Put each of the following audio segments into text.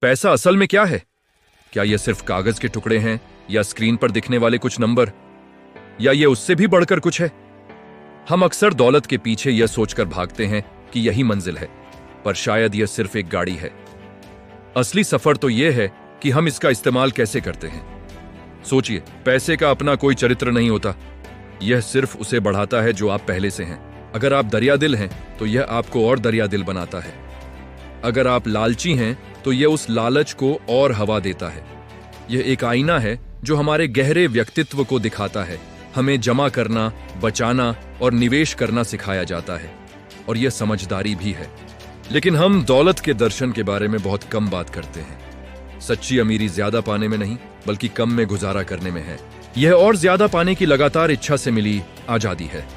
पैसा असल में क्या है? क्या ये सिर्फ कागज के टुकड़े हैं या स्क्रीन पर दिखने वाले कुछ नंबर, या ये उससे भी बढ़कर कुछ है? हम अक्सर दौलत के पीछे यह सोचकर भागते हैं कि यही मंजिल है, पर शायद यह सिर्फ एक गाड़ी है। असली सफर तो यह है कि हम इसका इस्तेमाल कैसे करते हैं। सोचिए, पैसे का अपना कोई चरित्र नहीं होता, यह सिर्फ उसे बढ़ाता है जो आप पहले से हैं। अगर आप दरियादिल हैं तो यह आपको और दरियादिल बनाता है। अगर आप लालची हैं तो यह उस लालच को और हवा देता है। यह एक आईना है जो हमारे गहरे व्यक्तित्व को दिखाता है। हमें जमा करना, बचाना और निवेश करना सिखाया जाता है, और यह समझदारी भी है। लेकिन हम दौलत के दर्शन के बारे में बहुत कम बात करते हैं। सच्ची अमीरी ज्यादा पाने में नहीं, बल्कि कम में गुजारा करने में है। यह और ज्यादा पाने की लगातार इच्छा से मिली आजादी है।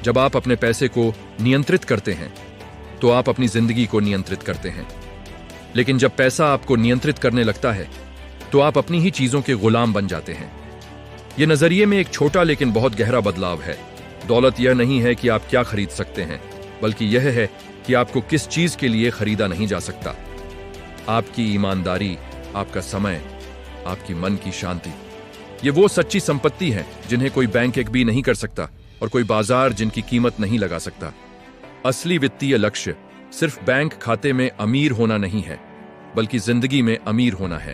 जब आप अपने पैसे को नियंत्रित करते हैं तो आप अपनी जिंदगी को नियंत्रित करते हैं। लेकिन जब पैसा आपको नियंत्रित करने लगता है तो आप अपनी ही चीजों के गुलाम बन जाते हैं। यह नजरिए में एक छोटा लेकिन बहुत गहरा बदलाव है। दौलत यह नहीं है कि आप क्या खरीद सकते हैं, बल्कि यह है कि आपको किस चीज के लिए खरीदा नहीं जा सकता। आपकी ईमानदारी, आपका समय, आपकी मन की शांति, ये वो सच्ची संपत्ति है जिन्हें कोई बैंक एक भी नहीं कर सकता और कोई बाजार जिनकी कीमत नहीं लगा सकता। असली वित्तीय लक्ष्य सिर्फ बैंक खाते में अमीर होना नहीं है, बल्कि जिंदगी में अमीर होना है।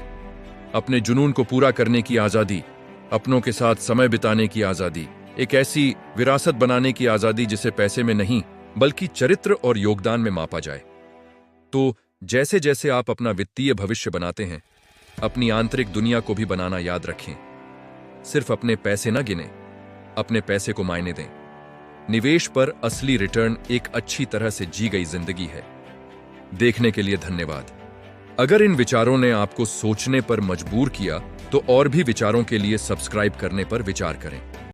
अपने जुनून को पूरा करने की आजादी, अपनों के साथ समय बिताने की आजादी, एक ऐसी विरासत बनाने की आजादी जिसे पैसे में नहीं बल्कि चरित्र और योगदान में मापा जाए। तो जैसे जैसे आप अपना वित्तीय भविष्य बनाते हैं, अपनी आंतरिक दुनिया को भी बनाना याद रखें। सिर्फ अपने पैसे न गिने, अपने पैसे को मायने दें। निवेश पर असली रिटर्न एक अच्छी तरह से जी गई जिंदगी है। देखने के लिए धन्यवाद। अगर इन विचारों ने आपको सोचने पर मजबूर किया तो और भी विचारों के लिए सब्सक्राइब करने पर विचार करें।